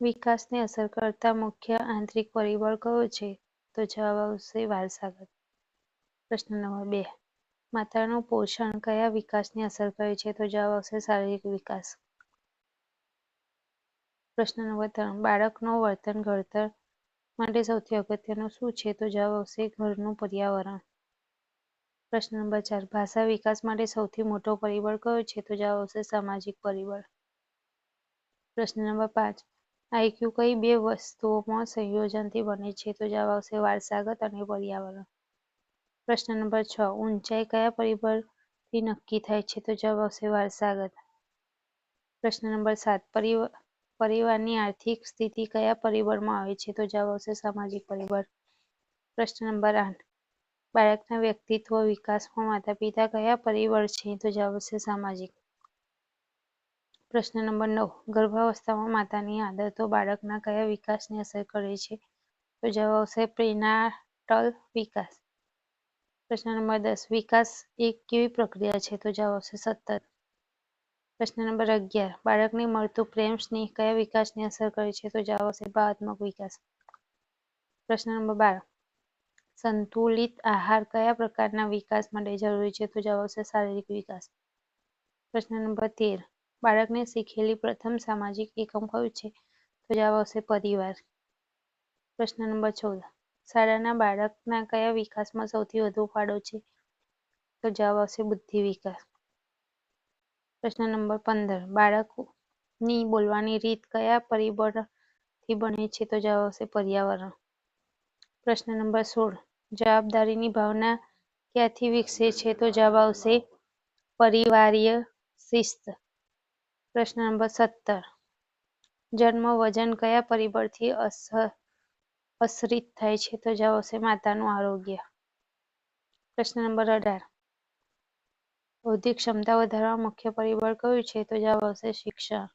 વિકાસને અસર કરતા મુખ્ય આંતરિક પરિબળ કયો છે? તો જવાબ આવશે વારસાગત. પ્રશ્ન નંબર 2. માતાનું પોષણ કયા વિકાસને અસર કરે છે? તો જવાબ આવશે શારીરિક વિકાસ. પ્રશ્ન નંબર 3. બાળકનો વર્તન ઘડતર માટે સૌથી અગત્યનું શું છે? તો જવાબ આવશે ઘરનું પર્યાવરણ. પ્રશ્ન નંબર 4. ભાષા વિકાસ માટે સૌથી મોટો પરિબળ કયો છે? તો જવાબ આવશે સામાજિક પરિબળ. પ્રશ્ન નંબર 5. આઈક્યુ કઈ બે વસ્તુઓમાં સંયોજનથી બને છે? તો જવાબ આવશે વારસાગત અને પર્યાવરણ. પ્રશ્ન નંબર 6. ઊંચાઈ કયા પરિબળથી નક્કી થાય છે? તો જવાબ આવશે વારસાગત. પ્રશ્ન નંબર 7. પરિવારની આર્થિક સ્થિતિ કયા પરિબળમાં આવે છે? તો જવાબ આવશે સામાજિક પરિબળ. પ્રશ્ન નંબર 8. બાળકના વ્યક્તિત્વ વિકાસમાં માતા પિતા કયા પરિબળ છે? તો જવાબ આવશે સામાજિક. પ્રશ્ન નંબર 9. ગર્ભાવસ્થામાં માતાની આદતો બાળકના કયા વિકાસને અસર કરે છે? તો જવાબ આવશે પ્રેનાટલ વિકાસ. પ્રશ્ન નંબર 10. વિકાસ એક કેવી પ્રક્રિયા છે? તો જવાબ આવશે સતત. પ્રશ્ન નંબર 11. બાળકને મળતું પ્રેમ સ્નેહ કયા વિકાસને અસર કરે છે? તો જવાબ આવશે ભાવનાત્મક વિકાસ. પ્રશ્ન નંબર 12. સંતુલિત આહાર કયા પ્રકારના વિકાસ માટે જરૂરી છે? તો જવાબ આવશે શારીરિક વિકાસ. પ્રશ્ન નંબર 13. બાળકને શીખેલી પ્રથમ સામાજિક એકમ કયું છે? તો જવાબ આવશે પરિવાર. પ્રશ્ન નંબર 14. શાળાના બાળકના કયા વિકાસમાં સૌથી વધુ ફાળો છે? તો જવાબ આવશે બુદ્ધિ વિકાસ. પ્રશ્ન નંબર 15. બાળકની બોલવાની રીત કયા પરિબળથી બને છે? તો જવાબ આવશે પર્યાવરણ. પ્રશ્ન નંબર 16. જવાબદારીની ભાવના ક્યાંથી વિકસે છે? તો જવાબ આવશે પરિવારીય શિસ્ત. પ્રશ્ન નંબર 17. જન્મ વજન કયા પરિબળથી અસરિત થાય છે? તો જવાબ આવશે માતાનું આરોગ્ય. પ્રશ્ન નંબર 18. બૌદ્ધિક ક્ષમતા વધારવા મુખ્ય પરિબળ કયું છે? તો જવાબ આવશે શિક્ષણ.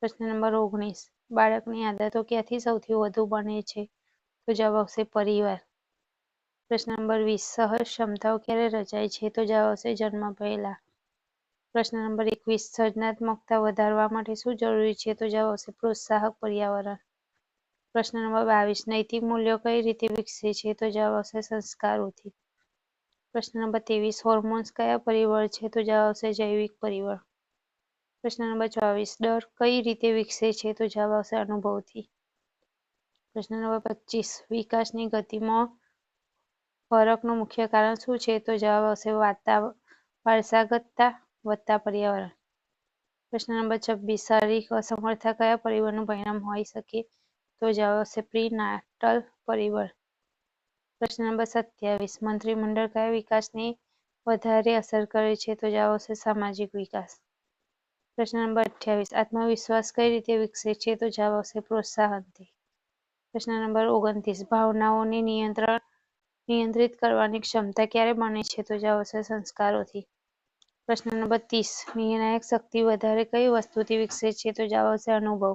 પ્રશ્ન નંબર 19. બાળકની આદતો ક્યાંથી સૌથી વધુ બને છે? તો જવાબ આવશે પરિવાર. પ્રશ્ન નંબર 20. સહજ ક્ષમતાઓ ક્યારે રચાય છે? તો જવાબ આવશે જન્મ પહેલા. પ્રશ્ન નંબર 21. સર્જનાત્મકતા વધારવા માટે શું જરૂરી છે? તો જવાબ આવશે પ્રોત્સાહક પર્યાવરણ. પ્રશ્ન નંબર 22. નૈતિક મૂલ્યો કઈ રીતે વિકસે છે? તો જવાબ આવશે સંસ્કારોથી. પ્રશ્ન નંબર 23. હોર્મોન્સ કયા પરિબળ છે? તો જવાબ આવશે જૈવિક પરિબળ. પ્રશ્ન નંબર 24. ડર કઈ રીતે વિકસે છે? તો જવાબ આવશે અનુભવથી. પ્રશ્ન નંબર 25. વિકાસની ગતિમાં ફરકનું મુખ્ય કારણ શું છે? તો જવાબ આવશે વારસાગતતા વત્તા પર્યાવરણ. પ્રશ્ન નંબર 26. શારીરિક અસમર્થતા કયા પરિબળનું પરિણામ હોઈ શકે? તો જવાબ આવશે પ્રીનાટલ પરિબળ. પ્રશ્ન નંબર 27. મંત્રીમંડળ કયા વિકાસને વધારે અસર કરે છે? તો જવાબ આવશે સામાજિક વિકાસ. પ્રશ્ન નંબર 28. આત્મવિશ્વાસ કઈ રીતે વિકસે છે? તો જવાબ આવશે પ્રોત્સાહનથી. પ્રશ્ન નંબર 29. ભાવનાઓને નિયંત્રિત કરવાની ક્ષમતા ક્યારે બને છે? તો જવાબ આવશે સંસ્કારોથી. પ્રશ્ન નંબર 30. નિર્ણાયક શક્તિ વધારે કઈ વસ્તુથી વિકસે છે? તો જવાબ આવશે અનુભવ.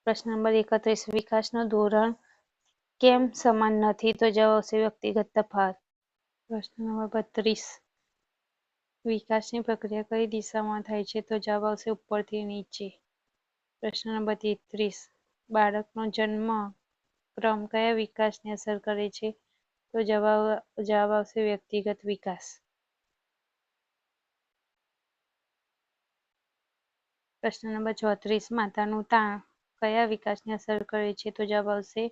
પ્રશ્ન નંબર 31. વિકાસનું ધોરણ કેમ સમાન નથી? તો જવાબ આવશે વ્યક્તિગત તફાવત. પ્રશ્ન નંબર 32. વિકાસની પ્રક્રિયા કઈ દિશામાં થાય છે? તો જવાબ આવશે ઉપરથી નીચે. પ્રશ્ન નંબર 33. બાળકનો જન્મ ક્રમ કયા વિકાસને અસર કરે છે? તો જવાબ આવશે વ્યક્તિગત વિકાસ. પ્રશ્ન નંબર 34. માતાનું તાણ કયા વિકાસને અસર કરે છે? તો જવાબ આવશે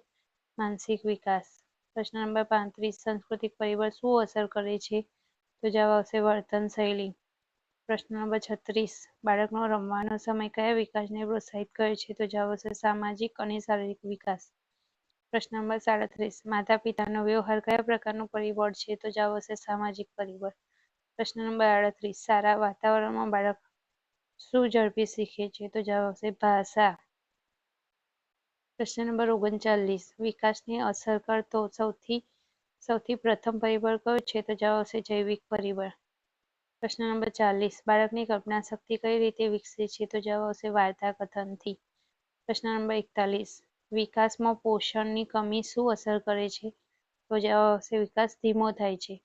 માનસિક વિકાસ. પ્રશ્ન નંબર 35. સાંસ્કૃતિક પરિબળ શું અસર કરે છે? તો જવાબ આવશે વર્તન શૈલી. પ્રશ્ન નંબર 36. બાળકનો રમવાનો સમય કયા વિકાસને પ્રોત્સાહિત કરે છે? તો જવાબ આવશે સામાજિક અને શારીરિક વિકાસ. પ્રશ્ન નંબર 37. માતા પિતાનો વ્યવહાર કયા પ્રકારનું પરિબળ છે? તો જવાબ આવશે સામાજિક પરિબળ. પ્રશ્ન નંબર 38. સારા વાતાવરણમાં બાળક શું ઝડપી શીખે છે? તો જવાબ આવશે ભાષા. પ્રશ્ન નંબર 39. વિકાસને અસર કરતો સૌથી પ્રથમ પરિબળ કયો છે? તો જવાબ આવશે જૈવિક પરિબળ. પ્રશ્ન નંબર 40. બાળકની કલ્પના શક્તિ કઈ રીતે વિકસે છે? તો જવાબ આવશે વાર્તા કથનથી. પ્રશ્ન નંબર 41. વિકાસમાં પોષણની કમી શું અસર કરે છે? તો જવાબ આવશે વિકાસ ધીમો થાય છે.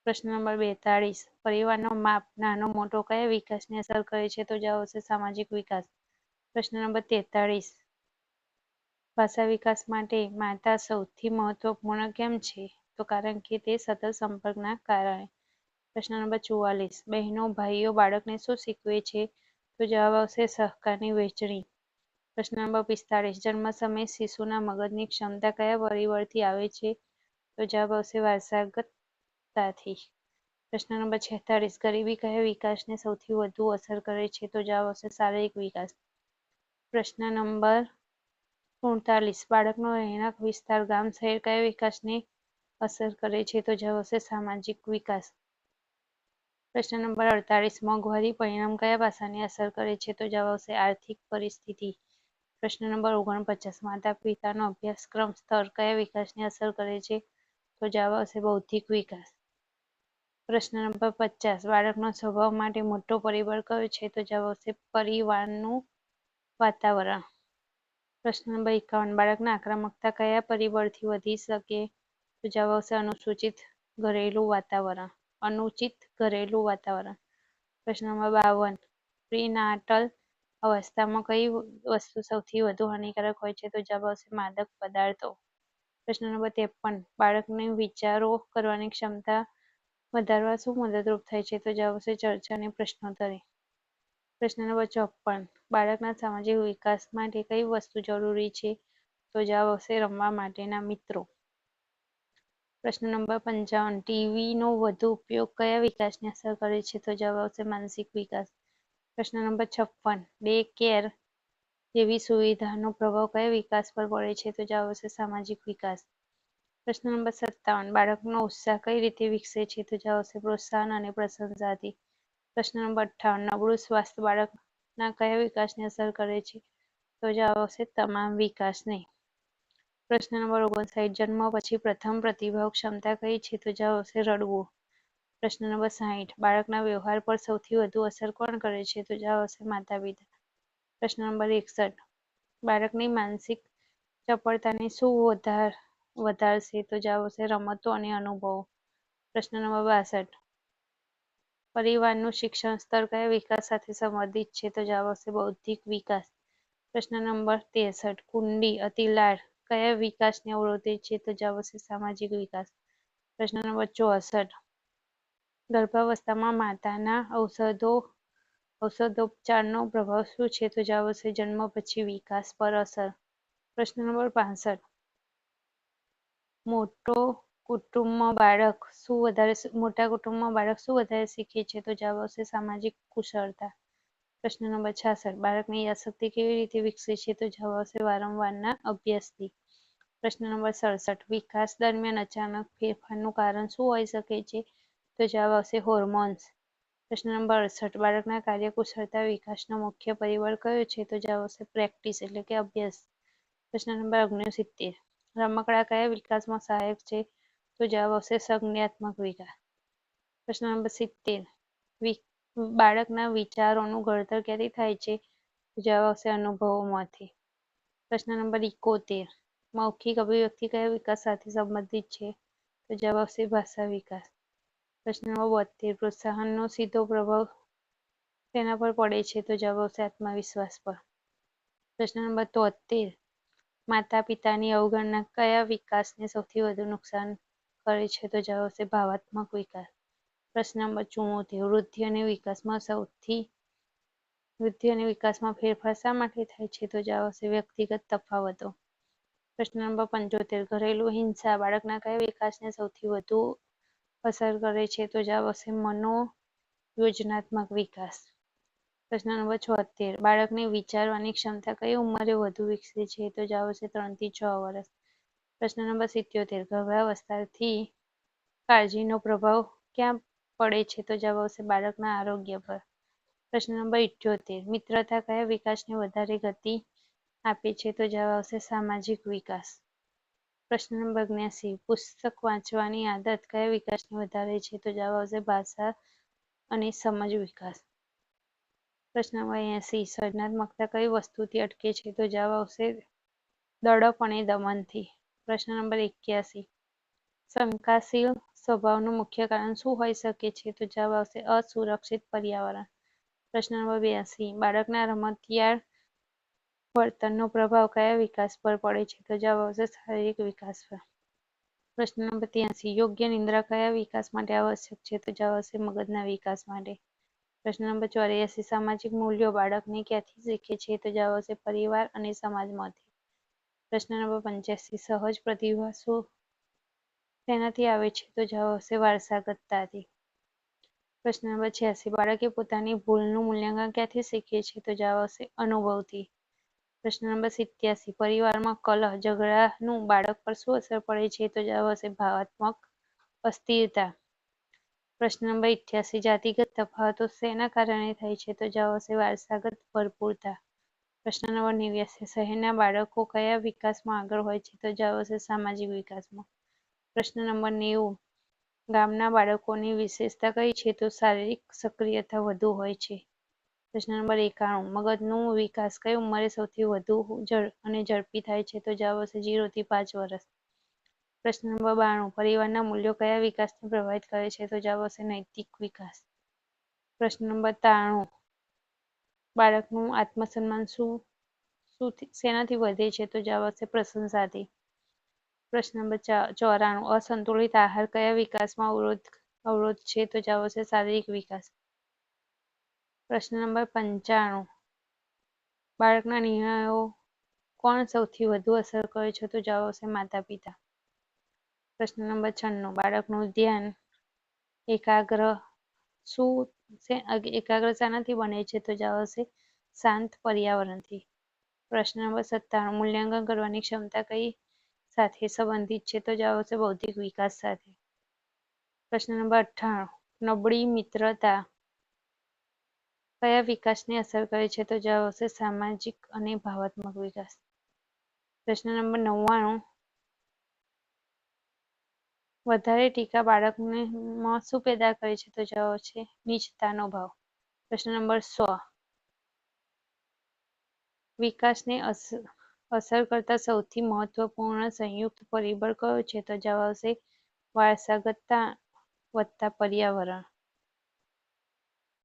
પ્રશ્ન નંબર 42. પરિવારનો માપ નાનો મોટો કયા વિકાસને અસર કરે છે? તો જવાબ આવશે સામાજિક વિકાસ. પ્રશ્ન નંબર 43. ભાષા વિકાસ માટે માતા સૌથી મહત્વપૂર્ણ કેમ છે? તો કારણ કે તે સતત સંપર્કના કારણે. પ્રશ્ન નંબર 44. બહેનો ભાઈઓ બાળકને શું શીખવે છે? તો જવાબ આવશે સહકારની વહેંચણી. પ્રશ્ન નંબર 45. જન્મ સમયે શિશુના મગજની ક્ષમતા કયા પરિબળથી આવે છે? તો જવાબ આવશે વારસાગતતાથી. પ્રશ્ન નંબર 46. ગરીબી કયા વિકાસને સૌથી વધુ અસર કરે છે? તો જવાબ આવશે શારીરિક વિકાસ. પ્રશ્ન નંબર 47. બાળકનો રહેણાંક વિસ્તાર ગામ શહેર કયા વિકાસને અસર કરે છે? તો જવાબ આવશે સામાજિક વિકાસ. પ્રશ્ન નંબર 48. મોંઘવારી પરિણામ કયા પાસાને અસર કરે છે? તો જવાબ આવશે આર્થિક પરિસ્થિતિ. પ્રશ્ન નંબર 49. માતા પિતાનો અભ્યાસક્રમ સ્તર કયા વિકાસને અસર કરે છે? તો જવાબ આવશે બૌદ્ધિક વિકાસ. પ્રશ્ન નંબર 50. બાળકનો સ્વભાવ માટે મોટો પરિબળ કયો છે? તો જવાબ આવશે પરિવારનું વાતાવરણ. પ્રશ્ન નંબર 51. બાળકના આક્રમકતા કયા પરિબળથી વધી શકે? તો જવાબ આવશે અનુચિત ઘરેલું વાતાવરણ. પ્રશ્ન નંબર 52. પ્રીનાટલ અવસ્થામાં કઈ વસ્તુ સૌથી વધુ હાનિકારક હોય છે? તો જવાબ આવશે માદક પદાર્થો. પ્રશ્ન નંબર 53. બાળકને વિચારો કરવાની ક્ષમતા વધારવા શું મદદરૂપ થાય છે? તો જવાબ આવશે ચર્ચા અને પ્રશ્નોત્તરી. પ્રશ્ન નંબર 54. બાળકના સામાજિક વિકાસ માટે કઈ વસ્તુ જરૂરી છે? તો જવાબ આવશે રમવા માટેના મિત્રો. પ્રશ્ન નંબર 55. ટીવીનો વધુ ઉપયોગ કયા વિકાસને અસર કરે છે? તો જવાબ આવશે માનસિક વિકાસ. પ્રશ્ન નંબર 56. ડે કેર જેવી સુવિધાનો પ્રભાવ કયા વિકાસ પર પડે છે? તો જવાબ આવશે સામાજિક વિકાસ. પ્રશ્ન નંબર 57. બાળકનો ઉત્સાહ કઈ રીતે વિકસે છે? તો જવાબ આવશે પ્રોત્સાહન અને પ્રશંસાથી. પ્રશ્ન નંબર 58. નબળું સ્વાસ્થ્ય બાળકના કયા વિકાસને અસર કરે છે? તો જવાબ આવશે તમામ વિકાસને. પ્રશ્ન નંબર 59. જન્મ પછી પ્રથમ પ્રતિભાવ ક્ષમતા કઈ છે? તો જવાબ આવશે રડવું. પ્રશ્ન નંબર 60. બાળકના વ્યવહાર પર સૌથી વધુ અસર કોણ કરે છે? તો જવાબ આવશે માતા પિતા. પ્રશ્ન નંબર 61. બાળકની માનસિક ચપળતાને શું વધારશે? તો જવાબ આવશે રમતો અને અનુભવો. પ્રશ્ન નંબર 62. પરિવારનું શિક્ષણ સ્તર કયા વિકાસ સાથે સંબંધિત છે? તો જવાબ આવશે બૌદ્ધિક વિકાસ. પ્રશ્ન નંબર 63. કુંડી અતિલાડ કયા વિકાસને અવરોધે છે? તો જવાબ આવશે સામાજિક વિકાસ. પ્રશ્ન નંબર 64. ગર્ભાવસ્થામાં માતાના ઔષધોપચારનો પ્રભાવ શું છે? તો જવાબ આવશે જન્મ પછી વિકાસ પર અસર. પ્રશ્ન નંબર 65. મોટા કુટુંબમાં બાળક શું વધારે શીખે છે? તો જવાબ આવશે સામાજિક કુશળતા. પ્રશ્ન નંબર 66. બાળકની યાદશક્તિ કેવી રીતે વિકસે છે? તો જવાબ આવશે વારંવારના અભ્યાસથી. પ્રશ્ન નંબર 67. વિકાસ દરમિયાન અચાનક ફેરફારનું કારણ શું હોઈ શકે છે? તો જવાબ આવશે હોર્મોન્સ. પ્રશ્ન નંબર 68. બાળકના કાર્યકુશળતા વિકાસનો મુખ્ય પરિબળ કયો છે? તો જવાબ આવશે પ્રેક્ટિસ એટલે કે અભ્યાસ. પ્રશ્ન નંબર 69. રમકડા કયા વિકાસમાં સહાયક છે? તો જવાબ આવશે સંજ્ઞાત્મક વિકાસ. પ્રશ્ન નંબર 70. બાળકના વિચારોનું ઘડતર ક્યાંથી થાય છે? તો જવાબ આવશે અનુભવોમાંથી. પ્રશ્ન નંબર 71. મૌખિક અભિવ્યક્તિ કયા વિકાસ સાથે સંબંધિત છે? તો જવાબ આવશે ભાષા વિકાસ. પ્રશ્ન નંબર 72. પ્રોત્સાહનનો સીધો પ્રભાવ તેના પર પડે છે? તો જવાબ આવશે આત્મવિશ્વાસ પર. પ્રશ્ન નંબર 73. માતા પિતાની અવગણના કયા વિકાસને સૌથી વધુ નુકસાન કરે છે? તો જવાબ આવશે ભાવાત્મક વિકાસ. પ્રશ્ન નંબર 74. વૃદ્ધિ અને વિકાસમાં ફેરફાર શા માટે થાય છે? તો જવાબ આવશે વ્યક્તિગત તફાવતો. પ્રશ્ન નંબર 75. ઘરેલું હિંસા બાળકના કયા વિકાસને સૌથી વધુ અસર કરે છે? તો જવાબ આવશે મનોયોજનાત્મક વિકાસ. પ્રશ્ન નંબર 76. બાળકની વિચારવાની ક્ષમતા કઈ ઉંમરે વધુ વિકસે છે? તો જવાબ આવશે 3 થી 6 વર્ષ. પ્રશ્ન નંબર 77. ગર્ભાવસ્થાથી કાળજીનો પ્રભાવ ક્યાં પડે છે? તો જવાબ આવશે બાળકના આરોગ્ય પર. પ્રશ્ન નંબર 78. મિત્રતા કયા વિકાસને વધારે ગતિ આપે છે? તો જવાબ આવશે સામાજિક વિકાસ. પ્રશ્ન નંબર 79. પુસ્તક વાંચવાની આદત કયા વિકાસને વધારે છે? તો જવાબ આવશે ભાષા અને સમજ વિકાસ. પ્રશ્ન નંબર 80. સર્જનાત્મકતા કઈ વસ્તુથી અટકે છે? તો જવાબ આવશે દડપ અને દમનથી. પ્રશ્ન નંબર 81. શંકાશીલ સ્વભાવનું મુખ્ય કારણ શું હોઈ શકે છે? તો જવાબ આવશે અસુરક્ષિત પર્યાવરણ. પ્રશ્ન નંબર 82. બાળકના રમતિયાળ વર્તનનો પ્રભાવ કયા વિકાસ પર પડે છે? તો જવાબ આવશે શારીરિક વિકાસ પર. પ્રશ્ન નંબર 83 યોગ્ય નિંદ્રા કયા વિકાસ માટે આવશ્યક છે? તો જવાબ આવશે મગજના વિકાસ માટે. પ્રશ્ન નંબર 84 સામાજિક મૂલ્યો બાળકને ક્યાંથી શીખે છે? તો જવાબ આવશે પરિવાર અને સમાજમાંથી. પ્રશ્ન નંબર 85 સહજ પ્રતિભા શેનાથી આવે છે? તો જવાબ આવશે વારસાગતતાથી. પ્રશ્ન નંબર 86 બાળકે પોતાની ભૂલનું મૂલ્યાંકન ક્યાંથી શીખે છે? તો જવાબ આવશે અનુભવથી. પ્રશ્ન નંબર 87 પરિવારમાં કલહ ઝઘડાનું બાળક પર શું અસર પડે છે? તો જવાબ આવશે ભાવનાત્મક અસ્થિરતા. પ્રશ્ન નંબર 88 જાતિગત તફાવતો શેના કારણે થાય છે? તો જવાબ આવશે વારસાગત ભરપૂરતા. પ્રશ્ન નંબર 89 શહેરના બાળકો કયા વિકાસમાં આગળ હોય છે? તો જવાબ આવશે સામાજિક વિકાસમાં. પ્રશ્ન નંબર 90 ગામના બાળકોની વિશેષતા કઈ છે? તો શારીરિક સક્રિયતા વધુ હોય છે. પ્રશ્ન નંબર 91 મગજનો વિકાસ કઈ ઉંમરે સૌથી વધુ અને ઝડપી થાય છે? તો જવાબ આવશે 0 થી 5 વર્ષ. પ્રશ્ન નંબર 92 પરિવારના મૂલ્યો કયા વિકાસને પ્રભાવિત કરે છે? તો જવાબ આવશે નૈતિક વિકાસ. પ્રશ્ન નંબર 93 બાળકનું આત્મસન્માન શેનાથી વધે છે? તો જવાબ આવશે પ્રશંસાથી. પ્રશ્ન નંબર 94 અસંતુલિત આહાર કયા વિકાસમાં અવરોધ છે? તો જવાબ આવશે શારીરિક વિકાસ. પ્રશ્ન નંબર 95 બાળકના નિર્ણયો કોણ સૌથી વધુ અસર કરે છે? તો જવાબ આવશે માતા પિતા. પ્રશ્ન નંબર 96 બાળકનું ધ્યાન એકાગ્ર શાનાથી બને છે? તો જવાબ આવશે શાંત પર્યાવરણથી. પ્રશ્ન નંબર 97 મૂલ્યાંકન કરવાની ક્ષમતા કઈ સાથે સંબંધિત છે? તો જવાબ આવશે બૌદ્ધિક વિકાસ સાથે. પ્રશ્ન નંબર 98 નબળી મિત્રતા કયા વિકાસને અસર કરે છે? તો જવાબ આવશે સામાજિક અને ભાવનાત્મક વિકાસ. પ્રશ્ન નંબર 99 વધારે ટીકા બાળકમાં શું પેદા કરે છે? તો જવાબ આવશે નીચતાનો ભાવ. પ્રશ્ન નંબર 100 વિકાસને અસર કરતા સૌથી મહત્વપૂર્ણ સંયુક્ત પરિબળ કયો છે? તો જવાબ આવશે વારસાગતતા વત્તા પર્યાવરણ.